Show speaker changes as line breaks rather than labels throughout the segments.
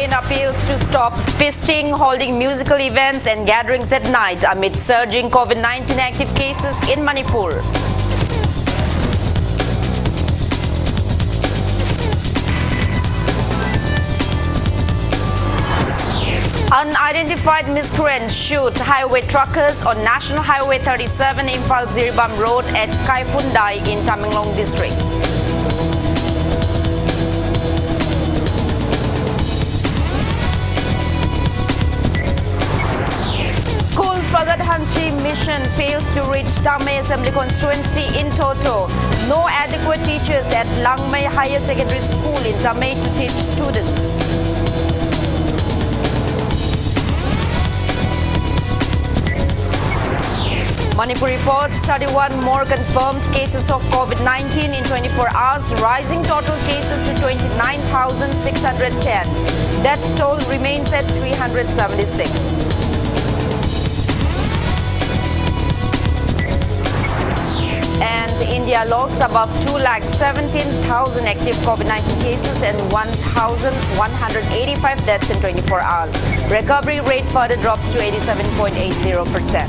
Biren appeals to stop feasting, holding musical events and gatherings at night amid surging COVID-19 active cases in Manipur. Unidentified miscreants shoot highway truckers on National Highway 37 Imphal-Jirebam Road at Kaifundai in Tamenglong district. Pagadhanchi mission fails to reach Tamay Assembly constituency in Toto. No adequate teachers at Langmai Higher Secondary School in Tamay to teach students. Manipur reports 31 more confirmed cases of COVID-19 in 24 hours, rising total cases to 29,610. Death toll remains at 376. And India logs above 2,17,000 active COVID-19 cases and 1,185 deaths in 24 hours. Recovery rate further drops to 87.80%.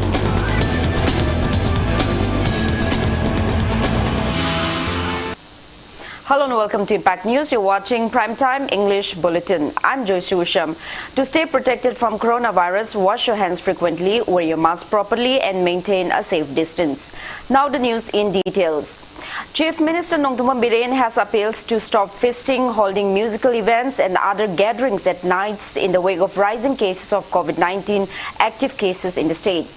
Hello and welcome to Impact News. You're watching Primetime English Bulletin. I'm JOYSHREE USHAM. To stay protected from coronavirus, wash your hands frequently, wear your mask properly and maintain a safe distance. Now the news in details. Chief Minister Nongthummam Biren has appealed to stop feasting, holding musical events and other gatherings at nights in the wake of rising cases of COVID-19 active cases in the state.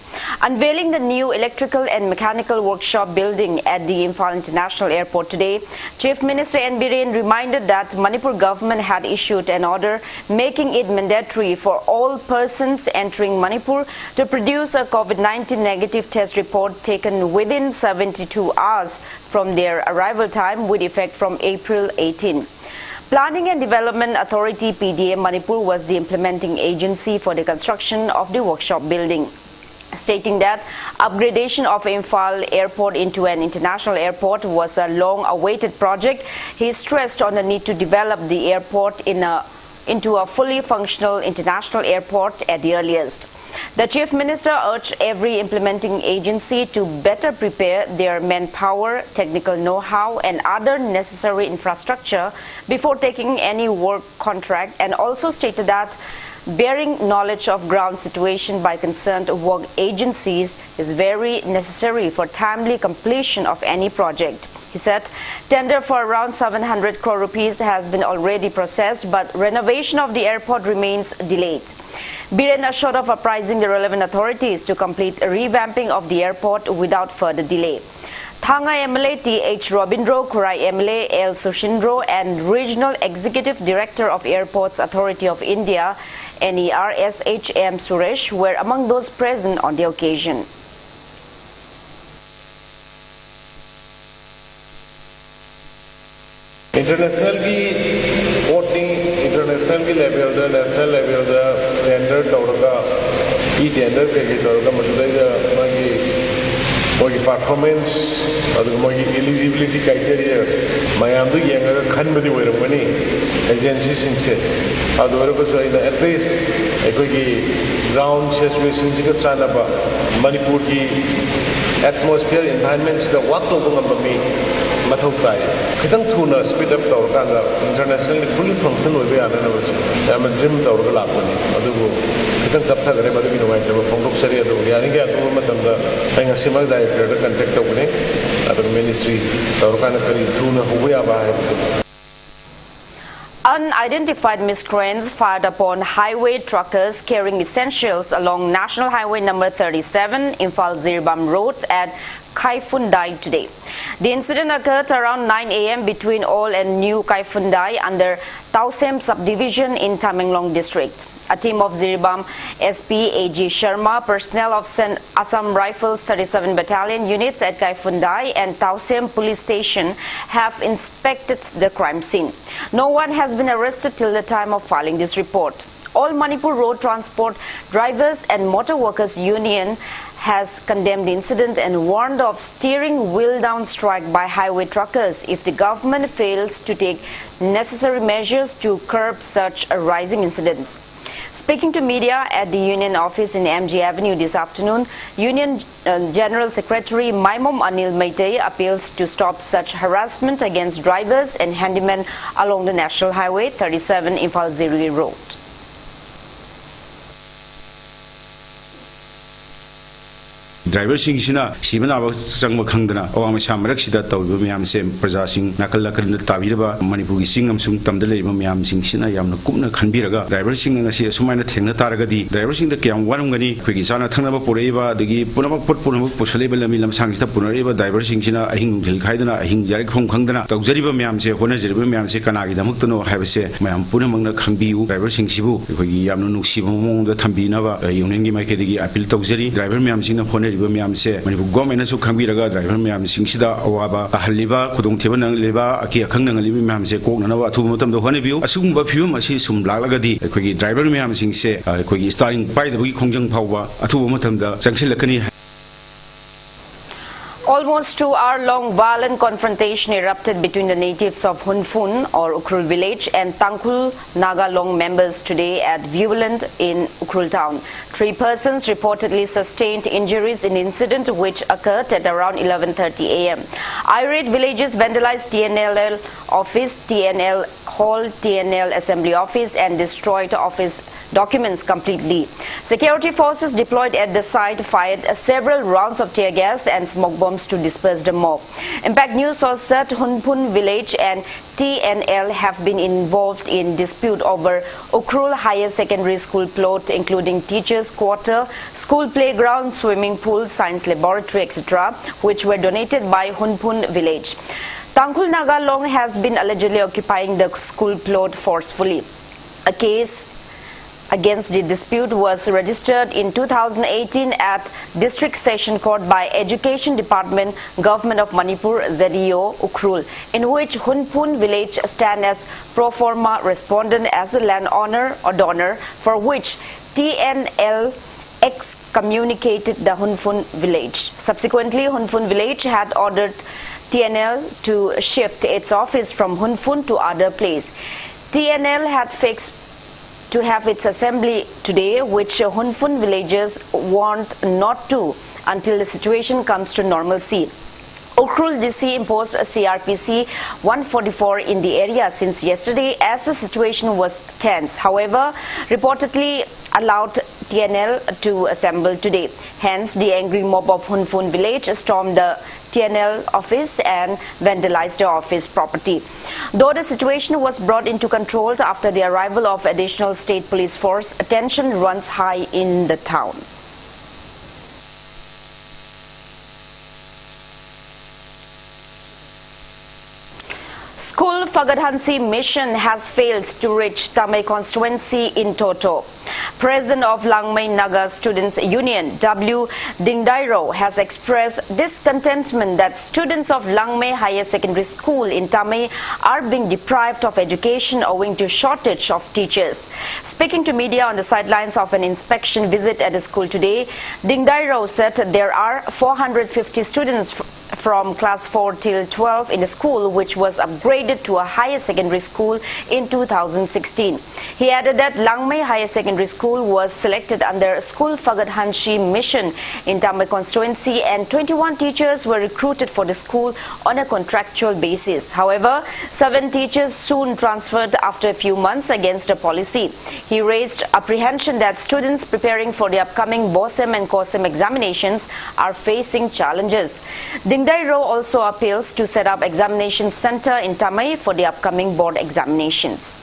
Unveiling the new electrical and mechanical workshop building at the Imphal International Airport today, Chief Minister N. Biren reminded that Manipur government had issued an order making it mandatory for all persons entering Manipur to produce a COVID-19 negative test report taken within 72 hours from their arrival time with effect from April 18. Planning and Development Authority PDA Manipur was the implementing agency for the construction of the workshop building. Stating that upgradation of Imphal Airport into an international airport was a long-awaited project, he stressed on the need to develop the airport into a fully functional international airport at the earliest. The Chief Minister urged every implementing agency to better prepare their manpower, technical know-how and other necessary infrastructure before taking any work contract, and also stated that bearing knowledge of ground situation by concerned work agencies is very necessary for timely completion of any project. He said tender for around 700 crore rupees has been already processed, but renovation of the airport remains delayed. Biren assured of apprising the relevant authorities to complete a revamping of the airport without further delay. Thanga MLA T.H. Robindro, Kurai MLA L. Sushindro and Regional Executive Director of Airports Authority of India NERSHM Suresh were among those present on the occasion.
International level, the national level, the tender tender performance, eligibility criteria, agencies at least ground situation Manipur atmosphere environment Mathau Tai. Kitang thuna speed up tawr kanda internationally fully function we ana na was. Yaman dream tawr ka lakoni. Adugo kitang taptha gare badu bino mai jabo phongok sari adu yani ke adu matamda painga simal director da contact tawne adu ministry tawr kana kari thuna huwe aba hai.
Unidentified miscreants fired upon highway truckers carrying essentials along National Highway number 37 Imphal-Jirebam Road at Kaifundai today. The incident occurred around 9 a.m. between Old and New Kaifundai under Tausem subdivision in Tamenglong district. A team of Jirebam SP A.G. Sharma, personnel of Assam Rifles 37 Battalion units at Kaifundai and Tausem Police Station have inspected the crime scene. No one has been arrested till the time of filing this report. All Manipur Road Transport Drivers and Motor Workers Union has condemned the incident and warned of steering wheel down strike by highway truckers if the government fails to take necessary measures to curb such rising incidents. Speaking to media at the union office in MG Avenue this afternoon, Union General Secretary Maimom Anil Meitei appeals to stop such harassment against drivers and handymen along the National Highway 37 Imphal-Ziri Road.
Driver sing sina sibana ba changma khangdana awang sa marak sida tawbu myam se praja sing nakal lakal tabiraba manipur gi singam sung tamda leiba myam sing sina yamna kupna khanbiraga driver sing ngasi sumaina thengna taragadi driver sing da kyam warumgani khigi sana thangna ba poreiba dagi punama punama pusaleba lami lam sang sida punariba driver sing sina ahing thil khaidana ahing jari khong khangdana tawjariba myam se hona jariba myam se kanagi damuktano haibase myam punamangna khangbiu driver sing sibu khigi yamna nuksiba mong da thambina ba union gi maike dagi appeal tawjari driver myam sing na hona Miam se Manipur government su khambiraga driver miam singsida awaba ahaliba khudong theba nang leba aki akhang nang libi miam se kok nana athu matam do hone biu asugumba phium asi sum laglagadi khoi driver miam singse khoi starting pai da bi khongjang phawba athu matam da changsilakani.
Almost 2-hour-long violent confrontation erupted between the natives of Hunfun or Ukhrul village and Tangkhul Nagalong members today at Bulletin in Ukhrul town. 3 persons reportedly sustained injuries in the incident which occurred at around 11:30 a.m. Irate villagers vandalized TNL office, TNL hall, TNL assembly office and destroyed office documents completely. Security forces deployed at the site fired several rounds of tear gas and smoke bombs to disperse the mob. Impact News source said Hunpun village and TNL have been involved in dispute over Ukhrul Higher Secondary School plot, including teachers' quarter, school playground, swimming pool, science laboratory, etc., which were donated by Hunpun village. Tangkhul Nagalong has been allegedly occupying the school plot forcefully. A case against the dispute was registered in 2018 at District Session Court by Education Department, Government of Manipur, ZEO, Ukhrul, in which Hunpun village stand as pro forma respondent as the landowner or donor, for which TNL excommunicated the Hunpun village. Subsequently, Hunpun village had ordered TNL to shift its office from Hunpun to other place. TNL had fixed to have its assembly today, which Hunpun villagers want not to until the situation comes to normalcy. Ukhrul DC imposed a CRPC 144 in the area since yesterday as the situation was tense. However, reportedly allowed TNL to assemble today. Hence, the angry mob of Hunpun village stormed the TNL office and vandalized the office property. Though the situation was brought into control after the arrival of additional state police force, tension runs high in the town. School Fagadhansi mission has failed to reach Tamai constituency in toto. President of Langmai Naga Students Union, W. Dingdairo, has expressed discontentment that students of Langmai Higher Secondary School in Tamai are being deprived of education owing to shortage of teachers. Speaking to media on the sidelines of an inspection visit at the school today, Dingdairo said there are 450 students from class 4 till 12 in the school, which was upgraded to a higher secondary school in 2016. He added that Langmai Higher Secondary School was selected under School Fagadhansi mission in Tamai constituency and 21 teachers were recruited for the school on a contractual basis. However, 7 teachers soon transferred after a few months against the policy. He raised apprehension that students preparing for the upcoming BOSEM and COSEM examinations are facing challenges. Dingdairo also appeals to set up examination center in Tamai for the upcoming board examinations.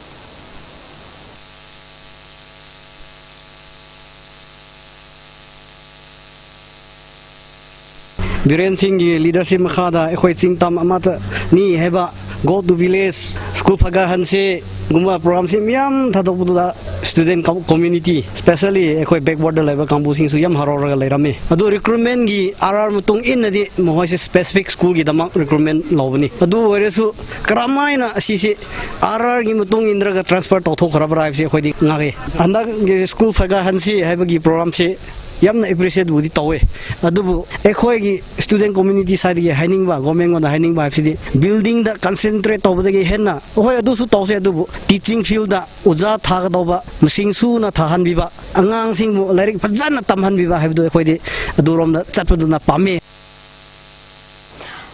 Biren Singh leadership makhada ekhoi chingtam amata ni heba go to village school Fagadhansi gumba program si miam thadokbuda student community especially ekhoi backward level kambu sing su yam harora leirame adu recruitment gi RR mutung in di mohoi specific school gi damak recruitment lobani adu oresu kramaina sisi RR gi mutung indra ga transfer to thok khara bra se khoi di ngage anda school faga hansi haibagi program se yamna appreciate budi tawe adubu ekhoi gi student community side gi haining ba government on haining ba sidi building da concentrate tawba gi henna hoi adu su tawse adubu teaching field da uja thag doba machine su na thahan biba angang sing mu lairik fajana tamhan biba haibdu ekhoi di adurom da chatpadu na pame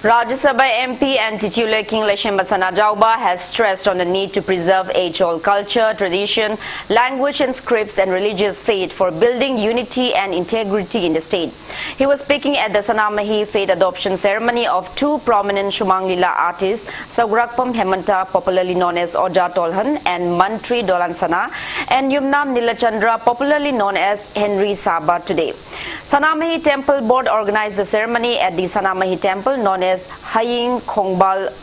Rajya Sabha MP and titular King Leshemba Sanajauba has stressed on the need to preserve age-old culture, tradition, language and scripts and religious faith for building unity and integrity in the state. He was speaking at the Sanamahi faith adoption ceremony of two prominent Shumanglila artists, Sagrakpam Hemanta, popularly known as Oja Tolhan, and Mantri Dolansana, and Yumnam Nilachandra, popularly known as Henry Saba today. Sanamahi Temple Board organized the ceremony at the Sanamahi Temple known as Haying Khongbal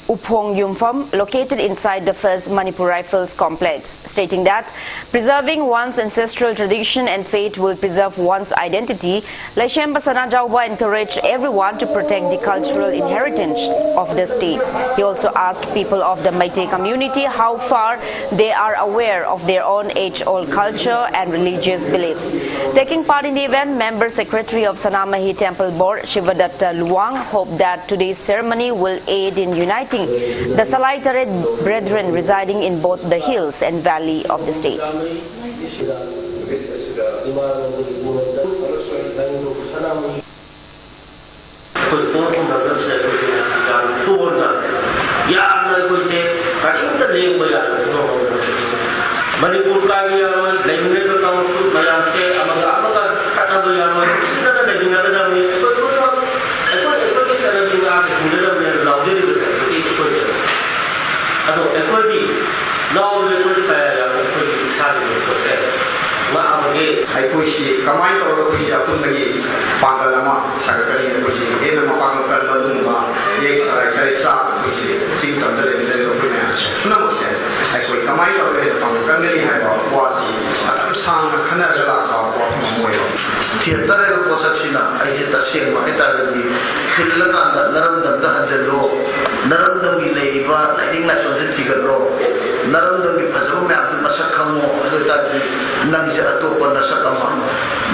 Uphong Yumpham, located inside the first Manipur Rifles complex, stating that preserving one's ancestral tradition and faith will preserve one's identity. Leshemba Sanajauba encouraged everyone to protect the cultural inheritance of the state. He also asked people of the Meitei community how far they are aware of their own age-old culture and religious beliefs. Taking part in the event, Member Secretary of Sanamahi Temple Board, Shivadatta Luang, hoped that today's ceremony will aid in uniting the Salaitaret brethren residing in both the hills and valley of the state.
Aipoisi kamai toro poisi apun lagi pangalama sakali poisi ena mapangal kalbadunga ye sarai kaitsa poisi sing tamdare bile poisi namosse aipoi kamai toro le pangalani hai ba wasi atam sang khana jala ka wa moyo theater ko saksina aise taseng ma ita ri khilaka da naram da hanjalo naram da mi leiba lighting la so thigaro naram da mi phajro me apun masakhamo adu ta nang ja to pa nasakama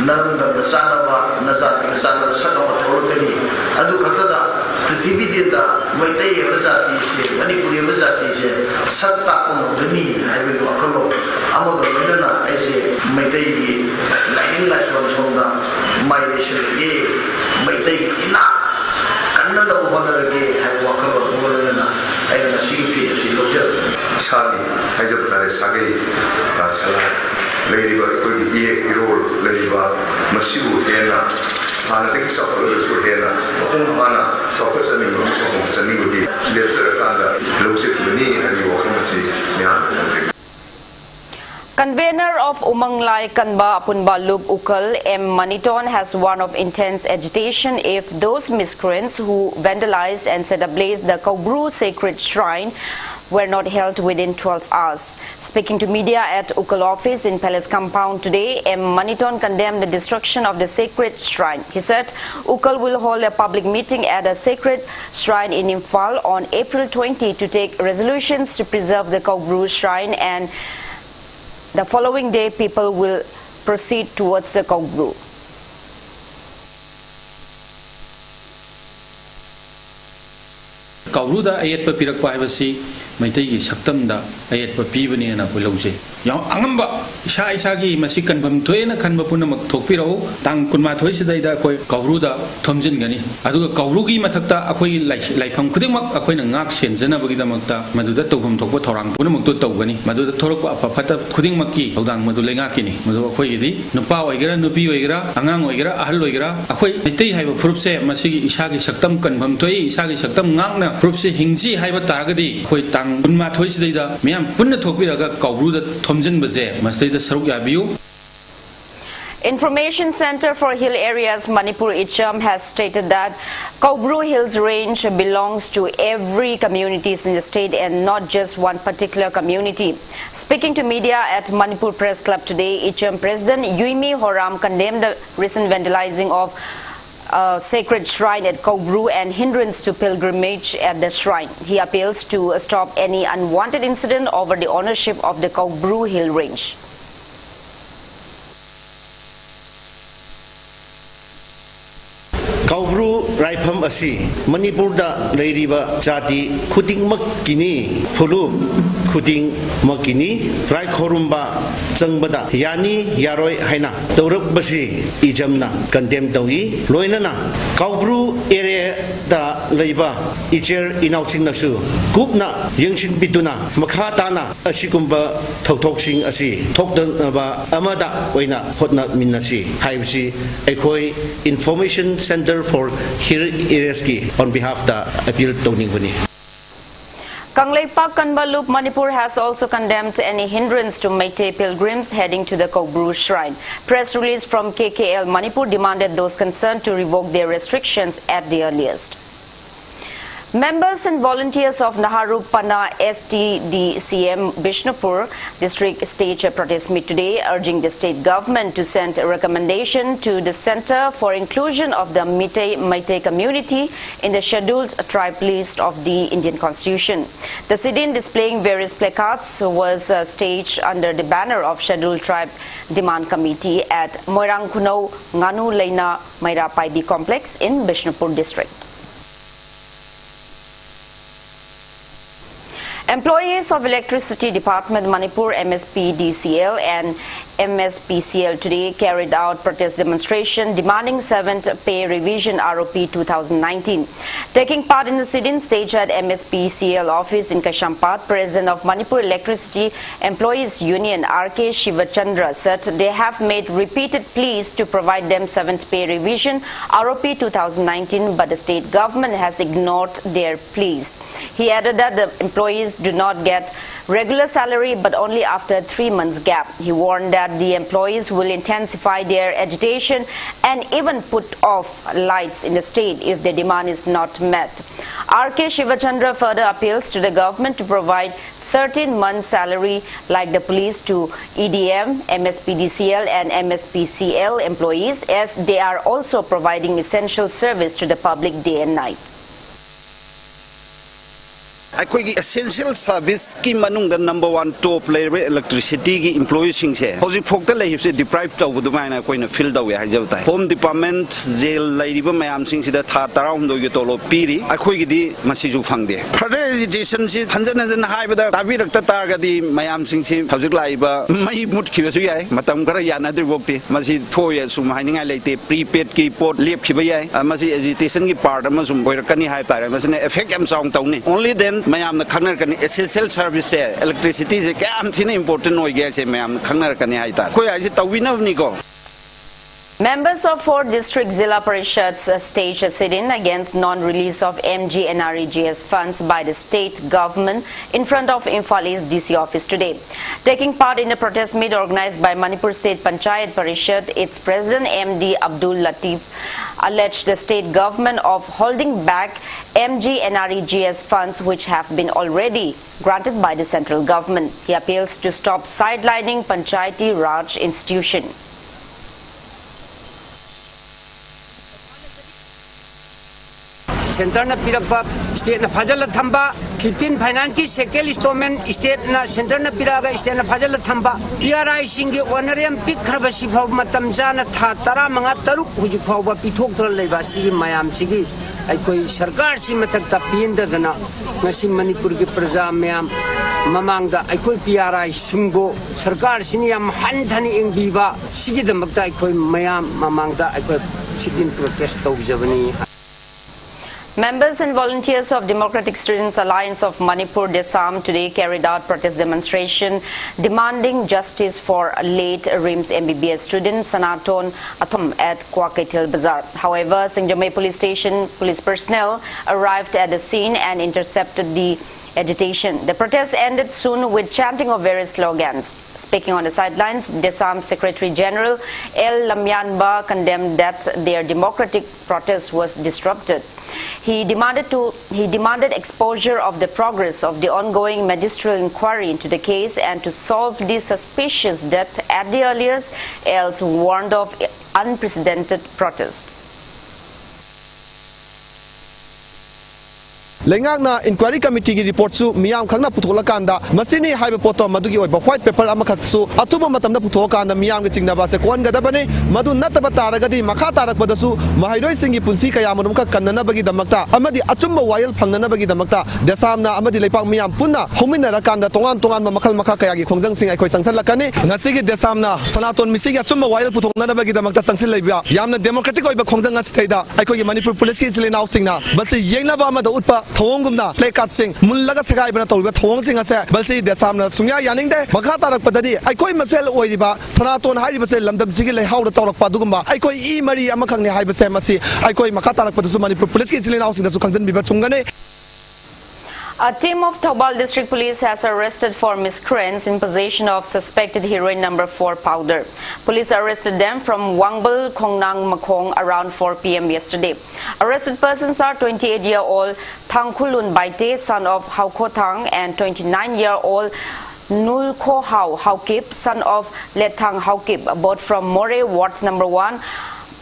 naram da sanaba nazat ka sanaba sakama tholkani adu khakada prithvi de da maitai evazati se manipuri evazati se satta ko dani haibe akalo amaga menana aise maitai gi lighting la so sonda mai se ge maitai ina kanna da bonarage haibe akalo bolana ayana sipi si lojer chali haijabtare sage ka sala Leriba kuli ye role leriba masibu hena ana teki sakolo su hena pun ana sakol sani mo so mo sani gudi lesser kanda lose ni ani wo masi nya
Convener of Umanglai Kanba Apunba Lub Ukal M. Maniton has warned of intense agitation if those miscreants who vandalized and set ablaze the Kaubru sacred shrine were not held within 12 hours. Speaking to media at Ukal office in Palace compound today, M. Maniton condemned the destruction of the sacred shrine. He said Ukal will hold a public meeting at a sacred shrine in Imphal on April 20 to take resolutions to preserve the Kaubru shrine, and the following day people will proceed towards the Kaubru.
Kauruda ayat papirak pahibasi maitai gi saktamda ayat papibani na bulause yang angamba isa isagi masikan bam thoena khanba punamak thokpirau tang kunma thoi sidaida koi kauruda thomjin gani aduga kaurugi mathakta akoi laifam khudingmak akoi na ngak senjana bagi damakta maduda tawhum thokpa thorang punamak to tawgani maduda thorokpa afafata khudingmak ki tawdang madu lenga kini madu akoi gi nupa oigera nupi oigera angang oigera ahal oigera akoi maitai haiba furupse masigi isagi saktam kanbam thoi isagi saktam ngakna furupse hingji haiba taragadi koi tang kunma thoi sidaida miyam punna thokpiraga kauruda thomjin baje masdaida saruk yabiu.
Information Center for Hill Areas Manipur USHAM has stated that Kobru Hills Range belongs to every communities in the state and not just one particular community. Speaking to media at Manipur Press Club today, USHAM President Yuimi Horam condemned the recent vandalizing of sacred shrine at Kobru and hindrance to pilgrimage at the shrine. He appeals to stop any unwanted incident over the ownership of the Kobru Hill Range.
Kobru Raifam Asi, Manipur da Lairiba Jati, Kuding Makini, Pulu, Kuding Makini, Rai Korumba, Zangbada, Yani, Yaroi Haina, Doruk Basi, Ijamna, Condemn Dawi, Loinana, Kobru area da Laiba, Icher Inauting Nasu, Gupna, Yangshin Bituna, Makatana, Ashikumba, Totoksing Asi, Tokdanaba, Amada, Waina, Hotna Minasi, Haibsi, Ekoi, Information Center for Hill Areas on behalf of the appeal to
Kangleipak Kanbalup, Manipur has also condemned any hindrance to Meitei pilgrims heading to the Kobru Shrine. Press release from KKL Manipur demanded those concerned to revoke their restrictions at the earliest. Members and volunteers of Naharu Pana STDCM Bishnupur district staged a protest meet today, urging the state government to send a recommendation to the Center for Inclusion of the Meitei community in the scheduled tribe list of the Indian Constitution. The sit-in displaying various placards was staged under the banner of Scheduled Tribe Demand Committee at Moirangkuno Nganu Leina Maira Paibi Complex in Bishnupur district. Employees of Electricity Department Manipur MSPDCL and MSPCL today carried out protest demonstration demanding 7th pay revision ROP 2019. Taking part in the sit-in staged at MSPCL office in Kashampat, President of Manipur Electricity Employees Union RK Shivachandra said they have made repeated pleas to provide them 7th pay revision ROP 2019, but the state government has ignored their pleas. He added that the employees do not get regular salary but only after 3 months gap. He warned that the employees will intensify their agitation and even put off lights in the state if their demand is not met. RK Shivachandra further appeals to the government to provide 13 months salary like the police to EDM, MSPDCL and MSPCL employees, as they are also providing essential service to the public day and night.
Aikoigi essential service ki manung da number 1 top level electricity ki employees sing se hoji phokta lei se deprived taw bu mai na koina fill daw ya hajau tai home department jail lai riba mayam sing sida tha taram do gi tolo piri aikoigi di masi ju phangde further education si hanjan hai ba da tabi rakta tar ga di mayam sing si hojik lai ba mai mut khiba su yai matam kara yana dir bokti masi thoya sum hai ningai leite prepaid ki port lep khiba yai masi education ki part ma sum boirakani hai tar masi ne effect am song taw ni only then mayam na khangnar kani essential service electricity se kam thina important oi ge se mayam khangnar kani hai tar koi ai se tawina ni ko.
Members of 4 district Zilla Parishads staged a sit-in against non-release of MGNREGS funds by the state government in front of Imphal East DC office today. Taking part in the protest meet organized by Manipur State Panchayat Parishad, its president MD Abdul Latif alleged the state government of holding back MGNREGS funds which have been already granted by the central government. He appeals to stop sidelining Panchayati Raj institution.
Center na pirapa state na fajal thamba 15 finance ki second installment state na center na piraga state na fajal thamba PRI singi honorarium pik khraba si phau matam jana tha tara manga taruk huju phau ba pithok thol leiba si mayam sigi ai koi sarkar si matak ta pinda dana ngasi manipur ki praja mayam mamangda ai koi PRI simbo sarkar sini yam hanthani engbiba sigi damakta ai koi mayam mamangda ai koi sitin protest tawjabani.
Members and volunteers of Democratic Students Alliance of Manipur Desam today carried out protest demonstration demanding justice for late RIMS MBBS student Sanaton Athom at Kwaketil Bazaar. However, Singjamay police station police personnel arrived at the scene and intercepted the agitation. The protest ended soon with chanting of various slogans. Speaking on the sidelines, DESAM Secretary General El Lamyanba condemned that their democratic protest was disrupted. He demanded exposure of the progress of the ongoing magisterial inquiry into the case and to solve the suspicious death at the earliest, else warned of unprecedented protest.
Lengakna inquiry committee report su miyam khangna putholakanda masini haiba poto madugi oiba white paper amakhat su atuba matamda puthokanda miyam ge chingnaba se kon gadabane madu nataba taragadi makha tarakpada su mahairoi singi punsi kaya manum ka kannanabagi damakta amadi achumba wayal phangnanabagi damakta desamna amadi leipak miyam punna hominara kanda tongan makhal makha kaya gi khongjang sing aikoi sangsan lakani ngasigi desamna sanaton misigi achumba wayal puthoknanabagi damakta sangsil leiba yamna democratic oiba khongjang asithaida aikoi gi Manipur police ki silenau singna basi yengnaba amada utpa thawongumna placard sing mullaga sagai bana tawba thawong sing ase balsi desamna sungya yaning de makha tarak padadi aikoi masel oidiba sanaton haiba se lamdam sigi le hawda tawrak padugumba aikoi I mari amakhangni haiba se masi aikoi makha tarak padasu Manipur police ki silen housing da su khangjan biba chungane.
A team of Thoubal District Police has arrested 4 miscreants in possession of suspected heroin number 4 powder. Police arrested them from Wangbal, Khongnang, Makhong around 4 p.m. yesterday. Arrested persons are 28-year-old Thangkhulun Baite, son of Hau Kho Thang, and 29-year-old Nul Kho Hau Haukip, son of Lethang Haukip, both from More Wards number 1,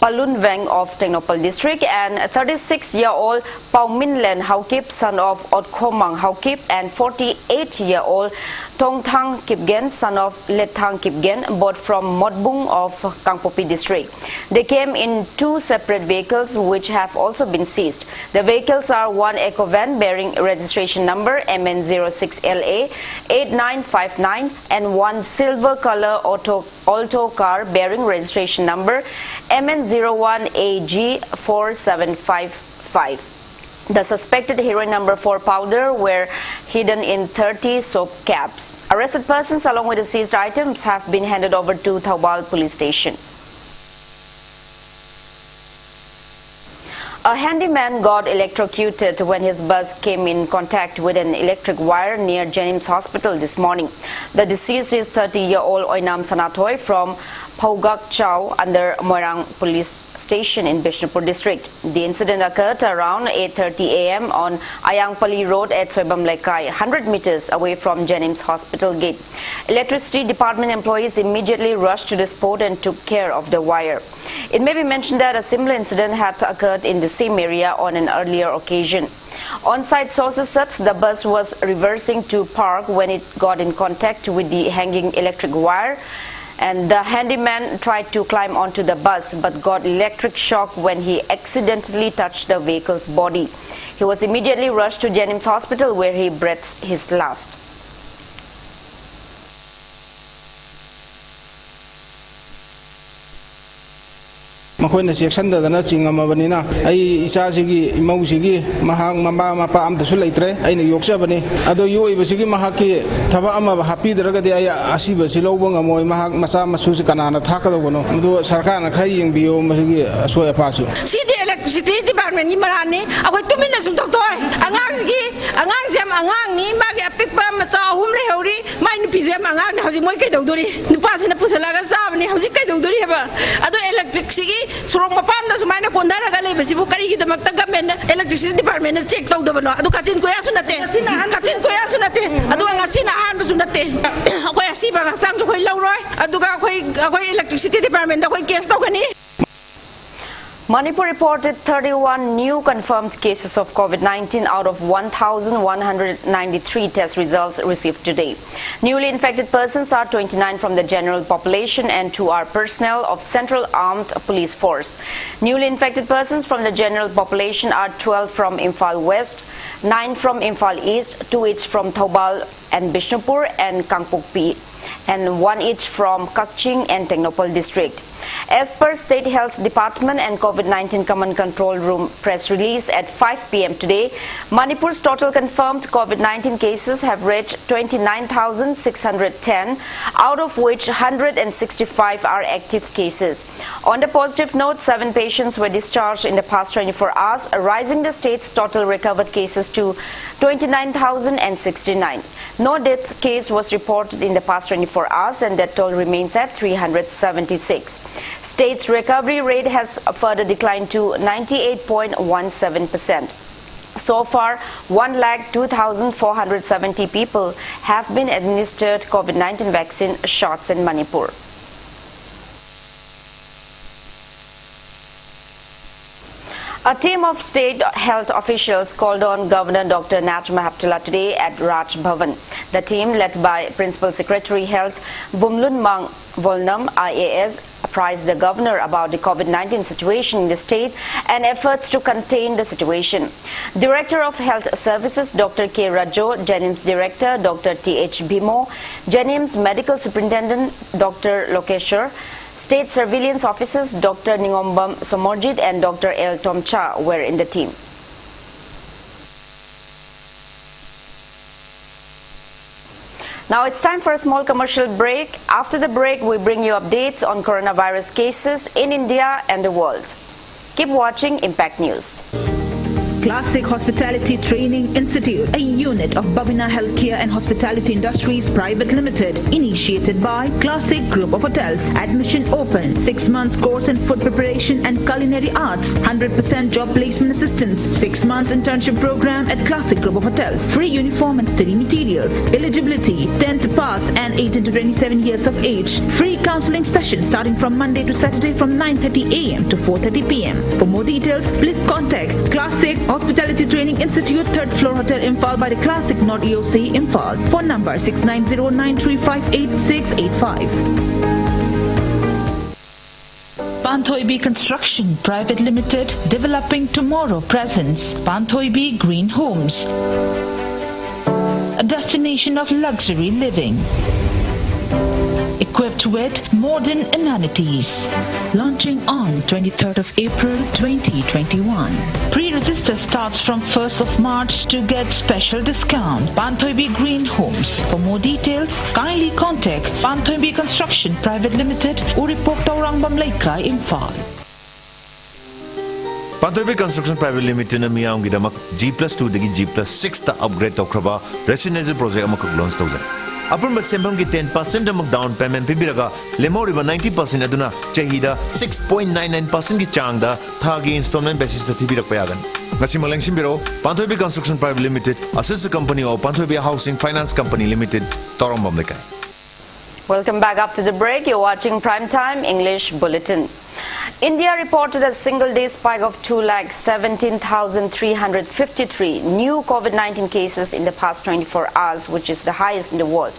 Palun Veng of Tengnopal District, and 36-year-old Paumin Len Haukip, son of Otkhomang Haukip, and 48-year-old Tongthang Kipgen, son of Lethang Kipgen, both from Modbung of Kangpopi District. They came in 2 separate vehicles which have also been seized. The vehicles are one eco van bearing registration number MN06LA 8959 and one silver color Alto car bearing registration number MN01AG 4755. The suspected heroin number 4 powder were hidden in 30 soap caps. Arrested persons along with the seized items have been handed over to Thoubal Police Station. A handyman got electrocuted when his bus came in contact with an electric wire near Jennings Hospital this morning. The deceased is 30-year-old Oinam Sanatoy from Phogak Chau under Moirang Police Station in Bishnupur District. The incident occurred around 8:30 a.m. on Ayangpali Road at Soibam Lekai, 100 meters away from Jennings Hospital gate. Electricity department employees immediately rushed to the spot and took care of the wire. It may be mentioned that a similar incident had occurred in the same area on an earlier occasion. On-site sources said the bus was reversing to park when it got in contact with the hanging electric wire, and the handyman tried to climb onto the bus but got electric shock when he accidentally touched the vehicle's body. He was immediately rushed to Jennings Hospital where he breathed his last.
Makoina section da na chingamabani ai isa sigi mau sigi mahang mama mapa am da sulaitre ai na yoksa bani ado yu ibasigi mahaki thaba ama happy daraga de ai asiba silobo ngamoi mahak masa masu si kanana thakado bono mudu sarkar na khai yengbiyo masigi asoi apasu
city electricity department ni marani akoi tumina sum tok toy angang jam angang ni magi apikpa macha ahum le hori mai ni pijam angang hoji moi kai dongdori nupa sina pusalaga sabni hoji kai dongdori heba ado electricity surong mapam da sumaina kondara gale besibu kari ki damak ta government electricity department check tau da bano adu kachin ko yasu nate adu ngasina han bu sunate ko yasi ba sam ko lauroi adu ka ko electricity department da ko case tau kani.
Manipur reported 31 new confirmed cases of COVID-19 out of 1,193 test results received today. Newly infected persons are 29 from the general population and 2 are personnel of Central Armed Police Force. Newly infected persons from the general population are 12 from Imphal West, 9 from Imphal East, 2 each from Thoubal and Bishnupur and Kangpokpi, and 1 each from Kakching and Technopol district. As per State Health Department and COVID-19 Command Control Room press release at 5 p.m. today, Manipur's total confirmed COVID-19 cases have reached 29,610, out of which 165 are active cases. On the positive note, 7 patients were discharged in the past 24 hours, rising the state's total recovered cases to 29,069. No death case was reported in the past 24 hours, and that toll remains at 376. State's recovery rate has further declined to 98.17%. So far, 102,470 people have been administered COVID-19 vaccine shots in Manipur. A team of state health officials called on Governor Dr. Najma Heptullah today at Raj Bhavan. The team, led by Principal Secretary Health Bumlun Mang Volnam IAS, apprised the governor about the COVID-19 situation in the state and efforts to contain the situation. Director of Health Services Dr. K. Rajo, Jennings Director Dr. T.H. Bhimo, Jennings Medical Superintendent Dr. Lokeshwar, State Surveillance Officers Dr. Ningombam Somorjit and Dr. L. Tomcha were in the team. Now it's time for a small commercial break. After the break, we bring you updates on coronavirus cases in India and the world. Keep watching Impact News.
Classic Hospitality Training Institute, a unit of Babina Healthcare and Hospitality Industries Private Limited, initiated by Classic Group of Hotels. Admission open. 6 months course in food preparation and culinary arts. 100% job placement assistance. 6 months internship program at Classic Group of Hotels. Free uniform and study materials. Eligibility: 10 to pass and 18 to 27 years of age. Free counseling session starting from Monday to Saturday from 9:30 a.m. to 4:30 p.m. For more details, please contact Classic Hospitality Training Institute, 3rd floor Hotel Imphal by the Classic North EOC Imphal. Phone number 6909358685. Panthoibi Construction Private Limited, developing tomorrow presents Panthoibi Green Homes, a destination of luxury living, equipped with modern amenities. Launching on 23rd of April 2021. Pre-register starts from 1st of March to get special discount. Panthoibi Green Homes. For more details, kindly contact Panthoibi Construction Private Limited, Uripok Taurang Bamlaikai, Imphal.
Panthoibi Construction Private Limited na miyam gidamak G+2 dagi G+6 ta upgrade tawkraba residential project amakak launch tawzai. Upon Sembam ki 10% amok down payment pibiraga lemoriba 90% aduna chahida 6.99% ki changda thagi installment basis ta thibirak payagan. Ngasi malangsim biro Panthoibi Construction Private Limited, a sister company of Panthoibi Housing Finance Company Limited, Torambam Lekai.
Welcome back after the break. You're watching Primetime English Bulletin. India reported a single-day spike of 217,353 new COVID-19 cases in the past 24 hours, which is the highest in the world.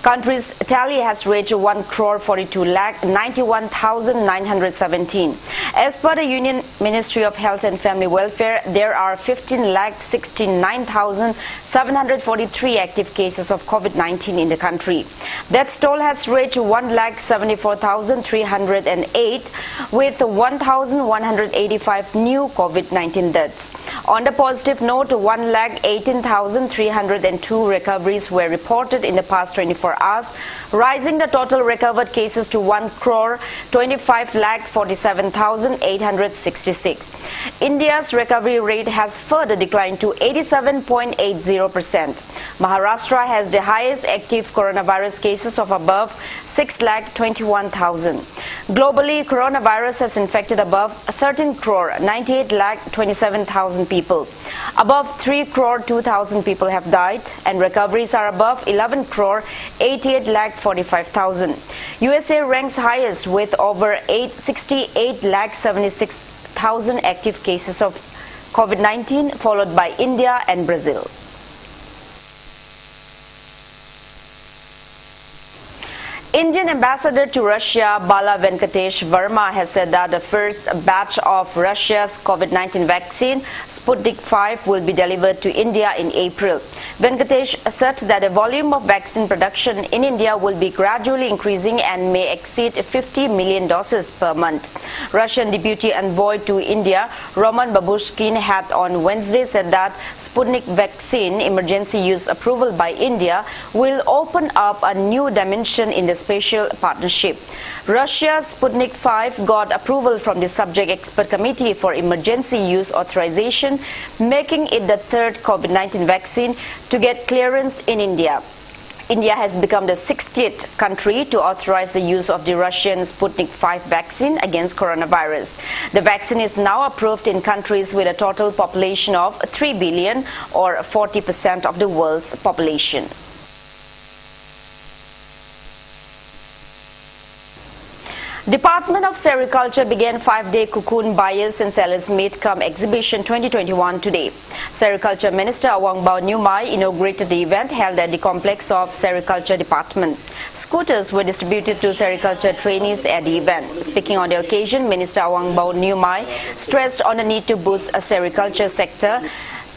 Country's tally has reached 1,42,91,917. As per the Union Ministry of Health and Family Welfare, there are 15,69,743 active cases of COVID-19 in the country. Death toll has reached 1,74,308, with 1,185 new COVID-19 deaths. On the positive note, 1,18,302 recoveries were reported in the past 24 hours, rising the total recovered cases to 1,25,47,866. India's recovery rate has further declined to 87.80%. Maharashtra has the highest active coronavirus cases of above 6,21,000. Globally, coronavirus has infected above 13 crore 98 lakh 27,000 people. Above 3 crore 2,000 people have died, and recoveries are above 11 crore 88 lakh 45,000. USA ranks highest with over 68 lakh 76,000 active cases of COVID-19, followed by India and Brazil. Indian ambassador to Russia, Bala Venkatesh Verma, has said that the first batch of Russia's COVID-19 vaccine, Sputnik 5, will be delivered to India in April. Venkatesh said that the volume of vaccine production in India will be gradually increasing and may exceed 50 million doses per month. Russian Deputy Envoy to India, Roman Babushkin, had on Wednesday said that Sputnik vaccine emergency use approval by India will open up a new dimension in the spatial partnership. Russia's Sputnik 5 got approval from the Subject Expert Committee for Emergency Use Authorization, making it the third COVID-19 vaccine to get clearance in India. India has become the 60th country to authorize the use of the Russian Sputnik 5 vaccine against coronavirus. The vaccine is now approved in countries with a total population of 3 billion or 40% of the world's population. Department of Sericulture began 5-day cocoon buyers and sellers meet come exhibition 2021 today. Sericulture Minister Awang Bao Nyumai inaugurated the event held at the complex of Sericulture Department. Scooters were distributed to sericulture trainees at the event. Speaking on the occasion, Minister Awang Bao Nyumai stressed on the need to boost a sericulture sector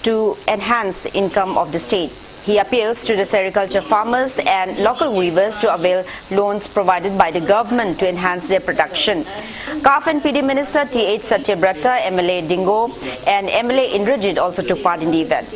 to enhance income of the state. He appeals to the sericulture farmers and local weavers to avail loans provided by the government to enhance their production. CAF and PD Minister T.H. Satyabrata, MLA Dingo and MLA Indrajit also took part in the event.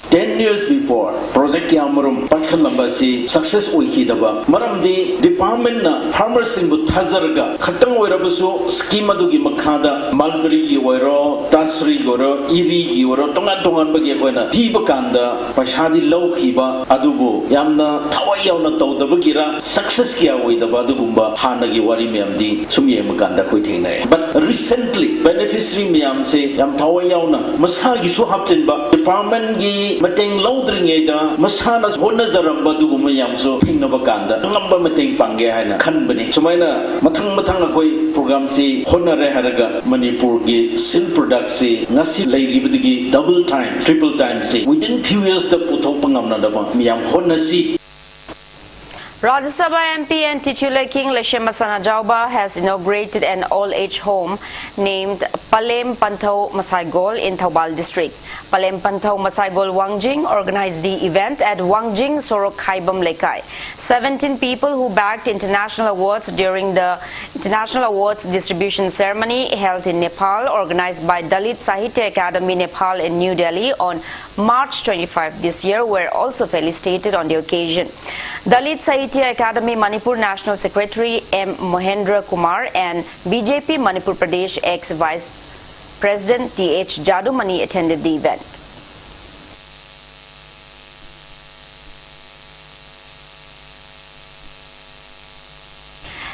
10 years before, project Yamarum Pakhan Lambasi success Wikidaba, Maramdi Department Farmer Simbu Tazarga, Katang Werabusu, Schema Dugi Makada, Mulberry Yoro, Tasri Goro, Iri Yoro, Tongan Tongan Bagabana, Pibakanda, Pashadi Low Kiba, Adubu, Yamna, Tawayana Toda Bagira, success Kia with the Badugumba, Hanagi Warimiamdi, Sumia Makanda Kuitine. But recently, beneficiary Miam say, Yam Tawayana, Masagi Suhaptinba, Department Gi. Mateng laudring eda masana hona zaramba duguma yamso thingna bakanda lamba mateng pangge haina khanbani sumaina mathang akoi program si hona re haraga Manipur gi silk product si ngasi leiribdigi double time triple time si within few years the puthok pangamna daba miyam hona si.
Rajya Sabha MP and titular King Leshemasana Jauba has inaugurated an all-age home named Palem Pantau Masaygol in Taubal district. Palem Pantau Masaygol Wangjing organized the event at Wangjing Sorok Khaibam Lekai. 17 people who bagged international awards during the International Awards distribution ceremony held in Nepal, organized by Dalit Sahitya Academy Nepal in New Delhi on March 25 this year, were also felicitated on the occasion. Dalit Sahitya Academy Manipur National Secretary M. Mohendra Kumar and BJP Manipur Pradesh ex-Vice President T.H. Jadumani attended the event.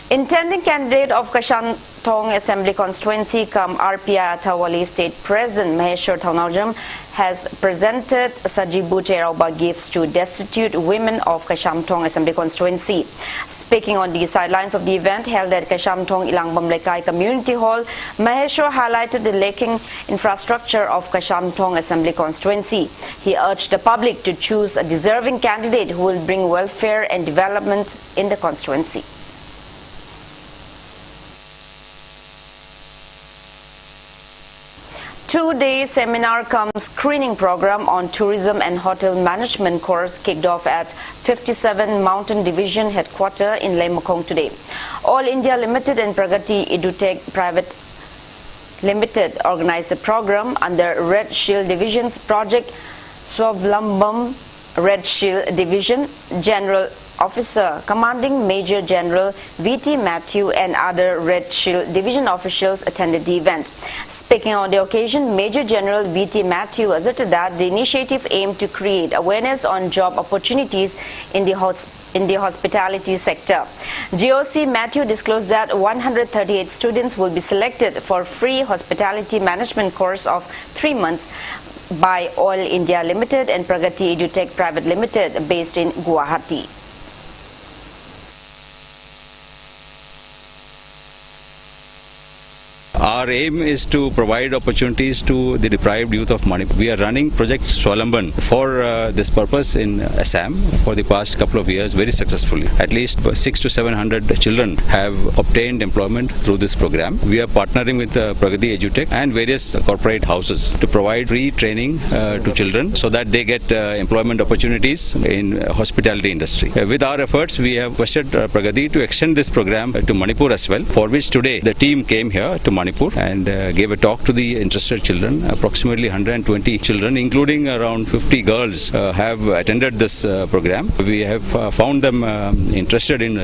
Intending candidate of Kashantong Assembly Constituency cum RPI Atawali State President Maheshwar Thaunajam has presented Sajibu Terauba gifts to destitute women of Kashantong Assembly Constituency. Speaking on the sidelines of the event held at Kashantong Ilangbam Lekai Community Hall, Maheshwar highlighted the lacking infrastructure of Kashantong Assembly Constituency. He urged the public to choose a deserving candidate who will bring welfare and development in the constituency. Two-day seminar cum screening program on tourism and hotel management course kicked off at 57 Mountain Division headquarters in Lemokong today. All India Limited and Pragati EduTech Private Limited organized a program under Red Shield Division's Project Swavlambam Red Shield Division. General Officer Commanding Major General V.T. Matthew and other Red Shield Division officials attended the event. Speaking on the occasion, Major General V.T. Matthew asserted that the initiative aimed to create awareness on job opportunities in the hospitality sector. GOC Matthew disclosed that 138 students will be selected for free hospitality management course of 3 months by All India Limited and Pragati EduTech Private Limited based in Guwahati.
Our Our aim is to provide opportunities to the deprived youth of Manipur. We are running Project Swalamban for this purpose in Assam for the past couple of years very successfully. At least 600 to 700 children have obtained employment through this program. We are partnering with Pragati Edutech and various corporate houses to provide free training to children so that they get employment opportunities in hospitality industry. With our efforts, we have requested Pragati to extend this program to Manipur as well, for which today the team came here to Manipur and gave a talk to the interested children. Approximately 120 children, including around 50 girls, have attended this program. We have found them interested in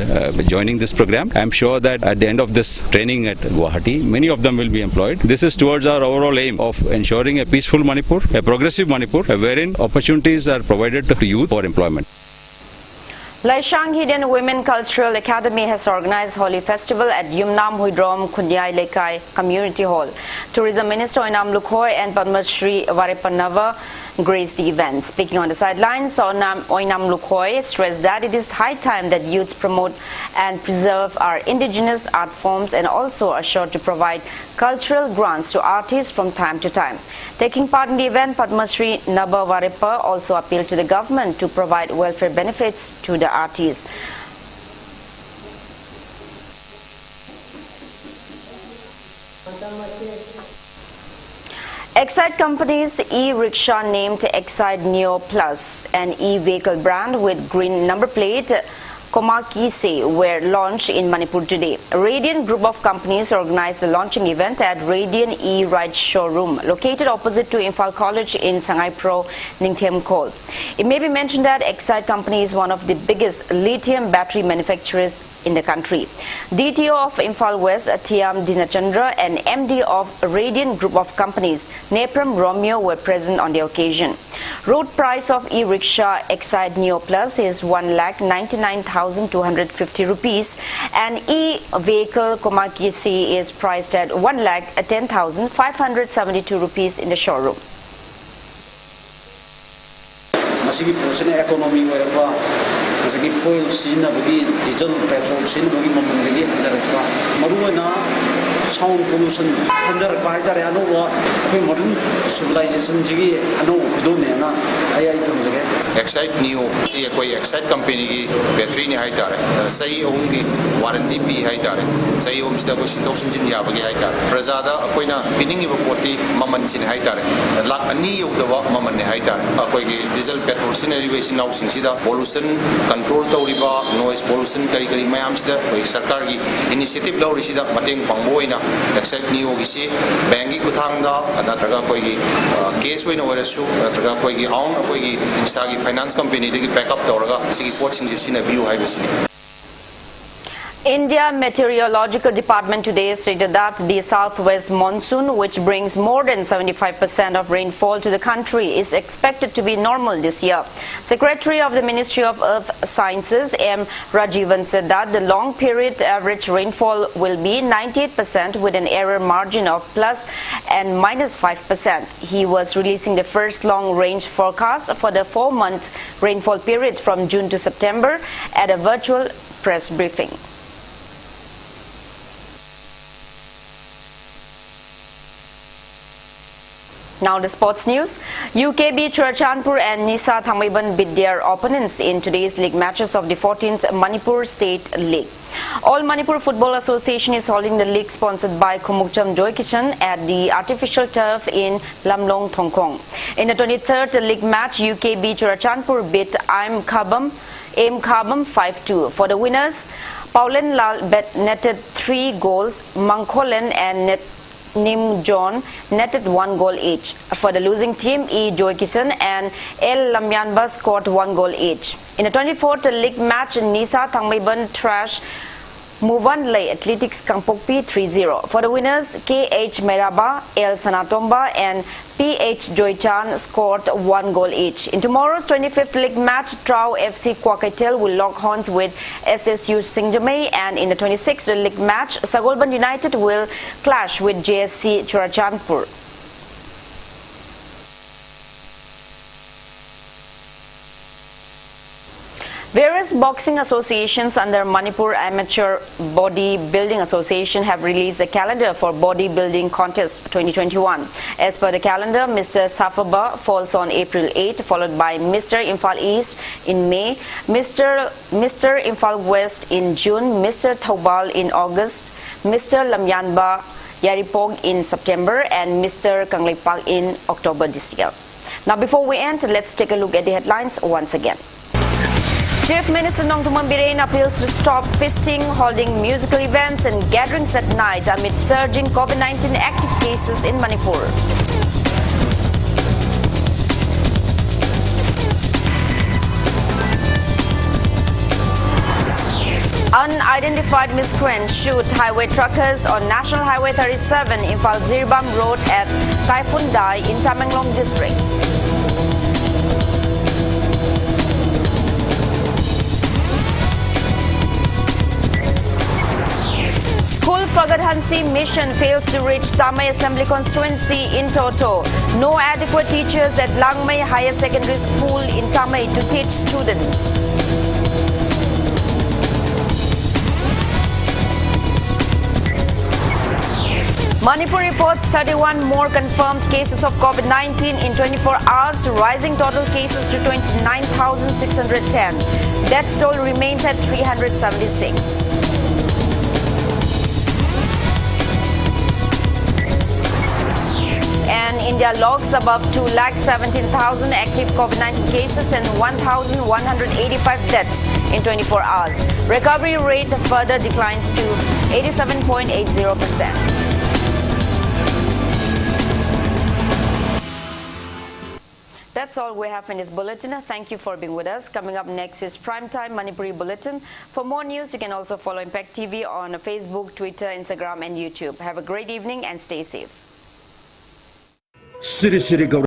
joining this program. I am sure that at the end of this training at Guwahati, many of them will be employed. This is towards our overall aim of ensuring a peaceful Manipur, a progressive Manipur, wherein opportunities are provided to youth for employment.
Laishang Hidden Women Cultural Academy has organized Holi Festival at Yumnam Huidrom Kunyai Lekai Community Hall. Tourism Minister Oinam Lukhoi and Padma Shri Varipanava graced the event. Speaking on the sidelines, Oinam Lukhoi stressed that it is high time that youths promote and preserve our indigenous art forms and also are sure to provide cultural grants to artists from time to time. Taking part in the event, Padma Shri Naba Varipa also appealed to the government to provide welfare benefits to the artists. Excite Company's e-rickshaw named Excite Neo Plus, an e-vehicle brand with green number plate, Komakise, were launched in Manipur today. Radiant Group of Companies organized the launching event at Radiant E-Ride Showroom, located opposite to Imphal College in Sangai Pro, Ningthem Kol. It may be mentioned that Excite Company is one of the biggest lithium battery manufacturers in the country. DTO of Imphal West, Tiam Dinachandra, and MD of Radiant Group of Companies, Nepram Romeo, were present on the occasion. Road price of e-rickshaw Excite Neo Plus is 1,99,250 rupees, and e-vehicle Komakisi is priced at 1,10,572 rupees in the showroom.
Masagi fuel sina bagi diesel petrol sina bagi mamang lagi handarakpa maruana sound pollution handarakpa haitare anowa koi modern civilization jigi ano kudone na ai tamjage
Excite Neo si koi Excite company ki battery ni haitare sai om ki warranty pi haitare sai om sida ko sindok sinjin ya bagi haitare prajada koina piningi ba poti maman sin haitare lak ani yaudawa maman ne haitare koi ki diesel petrol sina elevation now sin sida pollution control tawriba noise pollution kari kari mayam sida koi sarkar gi initiative law risida mateng pangboina Excite Neo gi si bank gi kuthangda anatraga koi gi case oina warasu anatraga koi gi aung koi gi sagi finance company degi backup tawraga sigi port sing sina view haibasi.
India Meteorological Department today stated that the southwest monsoon, which brings more than 75% of rainfall to the country, is expected to be normal this year. Secretary of the Ministry of Earth Sciences, M. Rajivan, said that the long period average rainfall will be 98% with an error margin of plus and minus 5%. He was releasing the first long range forecast for the 4-month rainfall period from June to September at a virtual press briefing. Now the sports news. UKB Churachandpur and Nisa Thangmaiban beat their opponents in today's league matches of the 14th Manipur State League. All Manipur Football Association is holding the league sponsored by Khumukcham Joykishan at the artificial turf in Lamlong, Thongkong. In the 23rd league match, UKB Churachandpur beat Aim Khabam 5-2. For the winners, Paulen Lal netted 3 goals, Mangkolen and Nim John netted 1 goal each. For the losing team, E. Joykisan and El Lamyanba scored 1 goal each. In the 24th league match, Nisa Thangmaiban trashed Muvanlay Athletics Kangpokpi 3-0. For the winners, K.H. Meraba, El Sanatomba and P.H. Joychan scored 1 goal each. In tomorrow's 25th league match, Trau FC Kwakaitel will lock horns with SSU Singdamay, and in the 26th league match, Sagolban United will clash with JSC Churachandpur. Various boxing associations under Manipur Amateur Bodybuilding Association have released a calendar for bodybuilding contest 2021. As per the calendar, Mr. Safaba falls on April 8, followed by Mr. Imphal East in May, Mr. Imphal West in June, Mr. Thaubal in August, Mr. Lamyanba Yaripog in September, and Mr. Kangleipak in October this year. Now, before we end, let's take a look at the headlines once again. Chief Minister Nongthuman Bireen appeals to stop feasting, holding musical events and gatherings at night amid surging COVID-19 active cases in Manipur. Unidentified miscreants shoot highway truckers on National Highway 37 Imphal Zirbam Road at Typhoon Dai in Tamenglong district. School Phagat Hansi mission fails to reach Tamai Assembly constituency in Toto. No adequate teachers at Langmai Higher Secondary School in Tamai to teach students. Manipur reports 31 more confirmed cases of COVID-19 in 24 hours, rising total cases to 29,610. Death toll remains at 376. And India logs above 2,17,000 active COVID-19 cases and 1,185 deaths in 24 hours. Recovery rate further declines to 87.80%. That's all we have in this bulletin. Thank you for being with us. Coming up next is Primetime Manipuri Bulletin. For more news, you can also follow Impact TV on Facebook, Twitter, Instagram, and YouTube. Have a great evening and stay safe.